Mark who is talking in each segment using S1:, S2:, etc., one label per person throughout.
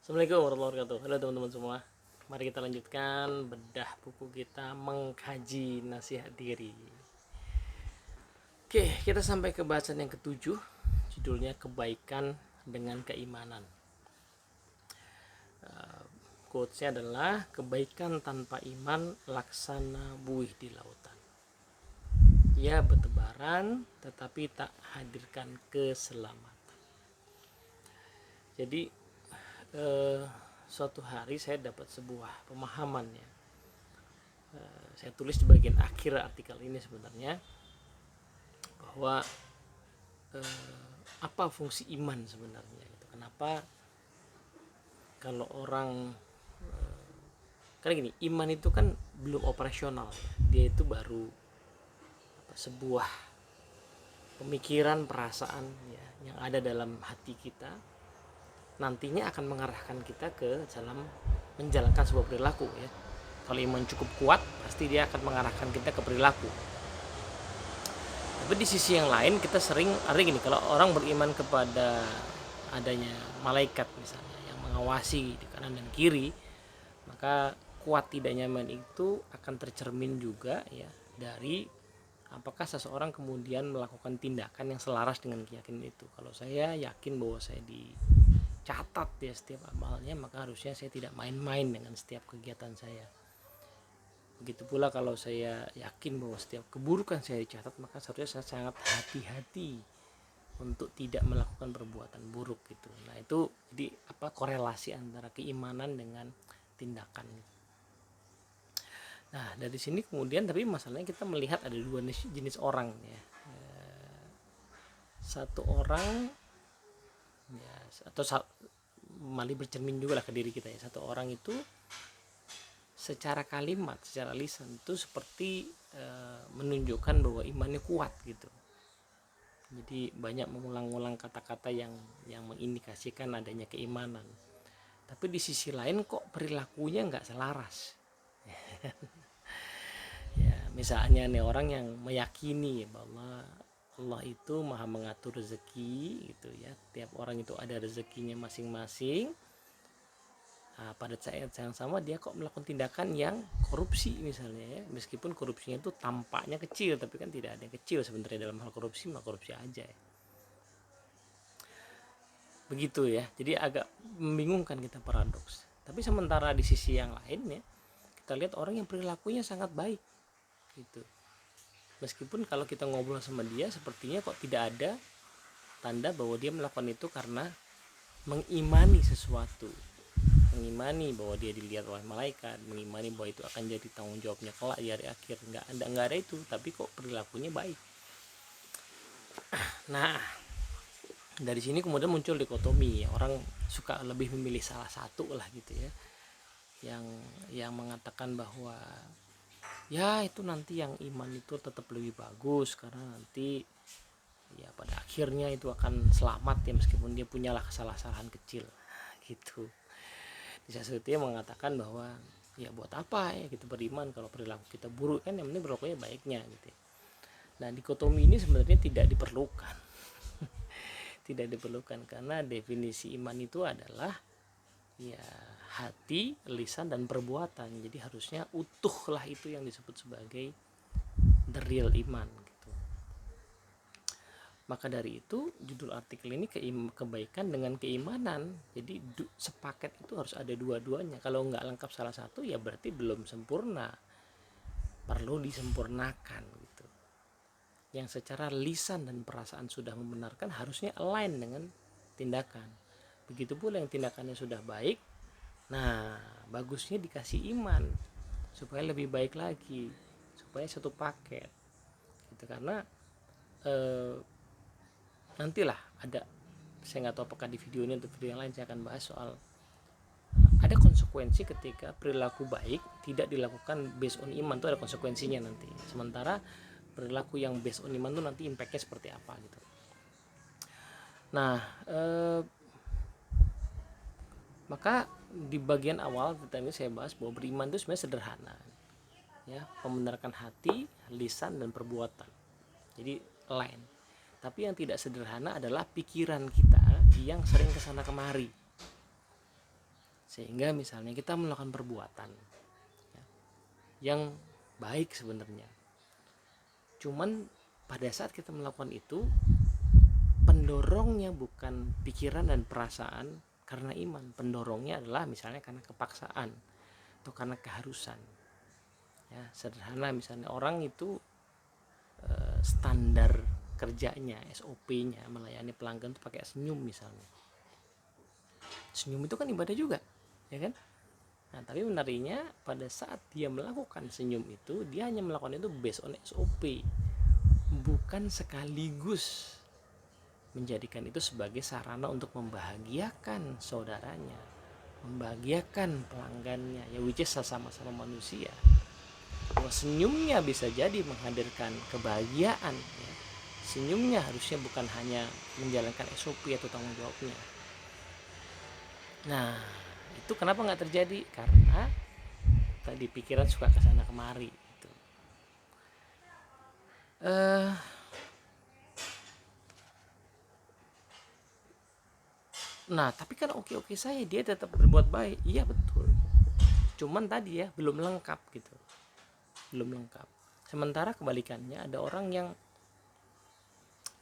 S1: Assalamualaikum warahmatullahi wabarakatuh. Halo teman-teman semua. Mari kita lanjutkan bedah buku kita mengkaji nasihat diri. Oke, kita sampai ke bahasan yang ketujuh. Judulnya kebaikan dengan keimanan. Quotesnya adalah kebaikan tanpa iman laksana buih di lautan. Ia bertebaran tetapi tak hadirkan keselamatan. Jadi suatu hari saya dapat sebuah pemahaman ya. Saya tulis di bagian akhir artikel ini sebenarnya bahwa apa fungsi iman sebenarnya gitu. Kenapa kalau orang karena gini, iman itu kan belum operasional ya. Dia itu baru sebuah pemikiran, perasaan ya, yang ada dalam hati kita, nantinya akan mengarahkan kita ke dalam menjalankan sebuah perilaku ya. Kalau iman cukup kuat, pasti dia akan mengarahkan kita ke perilaku. Tapi di sisi yang lain kita sering ada gini, kalau orang beriman kepada adanya malaikat misalnya yang mengawasi di kanan dan kiri, maka kuat tidaknya iman itu akan tercermin juga ya dari apakah seseorang kemudian melakukan tindakan yang selaras dengan keyakinan itu. Kalau saya yakin bahwa saya dicatat ya setiap amalnya, maka harusnya saya tidak main-main dengan setiap kegiatan saya. Begitu pula kalau saya yakin bahwa setiap keburukan saya dicatat, maka seharusnya saya sangat hati-hati untuk tidak melakukan perbuatan buruk gitu. Nah itu jadi apa korelasi antara keimanan dengan tindakan. Nah dari sini kemudian tapi masalahnya kita melihat ada dua jenis orang ya. Satu orang ya, atau malah bercermin juga lah ke diri kita ya. Satu orang itu secara kalimat, secara lisan itu seperti menunjukkan bahwa imannya kuat gitu. Jadi banyak mengulang-ulang kata-kata yang mengindikasikan adanya keimanan. Tapi di sisi lain kok perilakunya nggak selaras. Ya, misalnya nih orang yang meyakini bahwa Allah itu maha mengatur rezeki gitu ya. Tiap orang itu ada rezekinya masing-masing. Nah, pada saat yang sama dia kok melakukan tindakan yang korupsi misalnya ya, meskipun korupsinya itu tampaknya kecil, tapi kan tidak ada yang kecil sebenarnya dalam hal korupsi, mah korupsi aja ya. Begitu ya, jadi agak membingungkan kita, paradoks. Tapi sementara di sisi yang lain ya, kita lihat orang yang perilakunya sangat baik gitu. Meskipun kalau kita ngobrol sama dia sepertinya kok tidak ada tanda bahwa dia melakukan itu karena mengimani sesuatu, mengimani bahwa dia dilihat oleh malaikat, mengimani bahwa itu akan jadi tanggung jawabnya kelak di hari akhir. Nggak ada itu, tapi kok perilakunya baik. Nah dari sini kemudian muncul dikotomi, orang suka lebih memilih salah satu lah gitu ya, yang mengatakan bahwa ya itu nanti yang iman itu tetap lebih bagus karena nanti ya pada akhirnya itu akan selamat ya meskipun dia punyalah kesalahan kecil gitu. Di satu dia mengatakan bahwa ya buat apa ya kita beriman kalau perilaku kita buruk, kan yang penting perilakunya baiknya gitu ya. Nah dikotomi ini sebenarnya tidak diperlukan. Tidak diperlukan karena definisi iman itu adalah ya hati, lisan dan perbuatan. Jadi harusnya utuhlah itu yang disebut sebagai the real iman gitu. Maka dari itu judul artikel ini kebaikan dengan keimanan. Jadi sepaket itu harus ada dua-duanya. Kalau nggak lengkap salah satu ya berarti belum sempurna, perlu disempurnakan gitu. Yang secara lisan dan perasaan sudah membenarkan harusnya align dengan tindakan. Begitu pula yang tindakannya sudah baik, nah bagusnya dikasih iman supaya lebih baik lagi, supaya satu paket gitu. Karena nantilah ada, saya nggak tahu apakah di video ini atau video yang lain saya akan bahas soal ada konsekuensi ketika perilaku baik tidak dilakukan based on iman, itu ada konsekuensinya nanti. Sementara perilaku yang based on iman itu nanti impactnya seperti apa gitu. Nah maka di bagian awal tadi saya bahas bahwa beriman itu sebenarnya sederhana ya, membenarkan hati, lisan dan perbuatan, jadi lain. Tapi yang tidak sederhana adalah pikiran kita yang sering kesana kemari. Sehingga misalnya kita melakukan perbuatan ya, yang baik sebenarnya, cuman pada saat kita melakukan itu pendorongnya bukan pikiran dan perasaan karena iman, pendorongnya adalah misalnya karena kepaksaan atau karena keharusan. Ya, sederhana misalnya orang itu standar kerjanya, SOP-nya melayani pelanggan itu pakai senyum misalnya. Senyum itu kan ibadah juga, ya kan? Nah, tapi menariknya pada saat dia melakukan senyum itu, dia hanya melakukan itu based on SOP, bukan sekaligus menjadikan itu sebagai sarana untuk membahagiakan saudaranya, membahagiakan pelanggannya, ya which is sama-sama manusia. Bahwa senyumnya bisa jadi menghadirkan kebahagiaan ya. Senyumnya harusnya bukan hanya menjalankan SOP atau tanggung jawabnya. Nah, itu kenapa nggak terjadi? Karena tadi pikiran suka kesana kemari gitu. Nah, tapi kan oke-oke saya dia tetap berbuat baik. Iya betul. Cuman tadi ya belum lengkap gitu. Belum lengkap. Sementara kebalikannya ada orang yang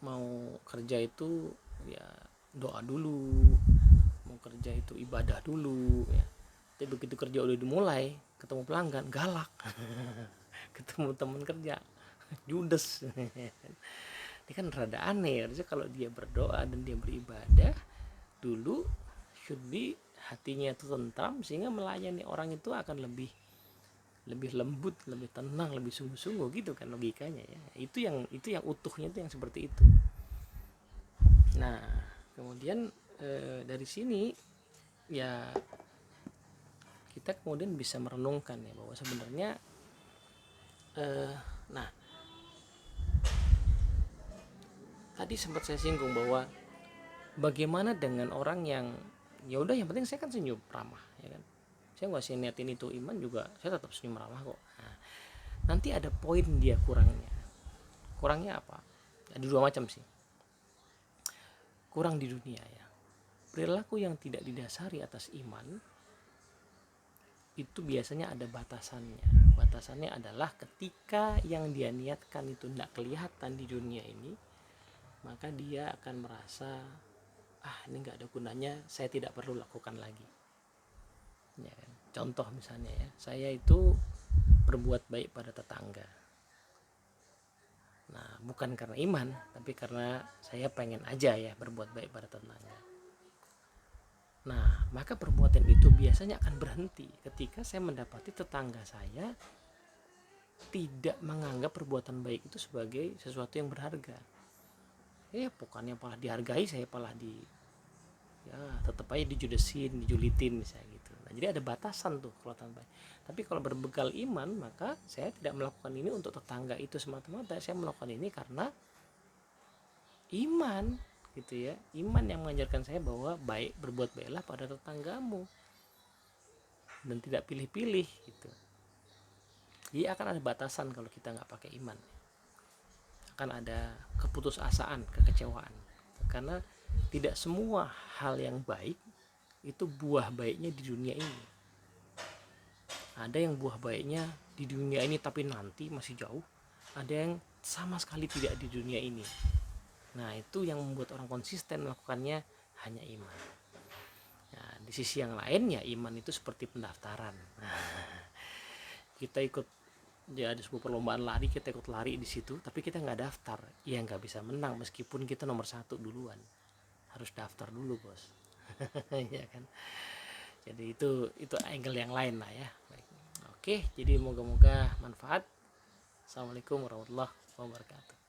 S1: mau kerja itu ya doa dulu, mau kerja itu ibadah dulu ya. Tapi begitu kerja udah dimulai, ketemu pelanggan galak. Ketemu teman kerja judes. Ini kan rada aneh. Harusnya kalau dia berdoa dan dia beribadah dulu, should be hatinya itu tentram sehingga melayani orang itu akan lebih lembut, lebih tenang, lebih sungguh-sungguh gitu kan logikanya ya. Itu yang utuhnya itu yang seperti itu. Nah, kemudian dari sini ya kita kemudian bisa merenungkan ya bahwa sebenarnya nah tadi sempat saya singgung bahwa bagaimana dengan orang yang ya udah yang penting saya kan senyum ramah ya kan, saya nggak sih niatin itu iman juga saya tetap senyum ramah kok. Nah, nanti ada poin dia kurangnya apa, ada dua macam sih kurang di dunia ya. Perilaku yang tidak didasari atas iman itu biasanya ada batasannya. Batasannya adalah ketika yang dia niatkan itu tidak kelihatan di dunia ini, maka dia akan merasa ini nggak ada gunanya, saya tidak perlu lakukan lagi ya kan? Contoh misalnya ya, saya itu berbuat baik pada tetangga. Nah, bukan karena iman, tapi karena saya pengen aja ya berbuat baik pada tetangga. Nah, maka perbuatan itu biasanya akan berhenti ketika saya mendapati tetangga saya tidak menganggap perbuatan baik itu sebagai sesuatu yang berharga. Bukannya malah dihargai, saya malah tetap aja dijudesin, dijulitin misalnya gitu. Nah, jadi ada batasan tuh perbuatan baik. Tapi kalau berbekal iman, maka saya tidak melakukan ini untuk tetangga itu semata-mata. Saya melakukan ini karena iman gitu ya. Iman yang mengajarkan saya bahwa berbuat baiklah pada tetanggamu dan tidak pilih-pilih gitu. Jadi akan ada batasan kalau kita nggak pakai iman. Akan ada keputusasaan, kekecewaan. Karena tidak semua hal yang baik itu buah baiknya di dunia ini. Ada yang buah baiknya di dunia ini tapi nanti masih jauh. Ada yang sama sekali tidak di dunia ini. Nah, itu yang membuat orang konsisten melakukannya hanya iman. Nah, di sisi yang lain ya iman itu seperti pendaftaran. Kita ikut ya ada sebuah perlombaan lari, kita ikut lari di situ, tapi kita nggak daftar, ya nggak bisa menang meskipun kita nomor 1 duluan. Harus daftar dulu bos. Ya kan. Jadi itu angle yang lain lah ya. Baik. Oke, jadi moga-moga manfaat. Assalamualaikum warahmatullahi wabarakatuh.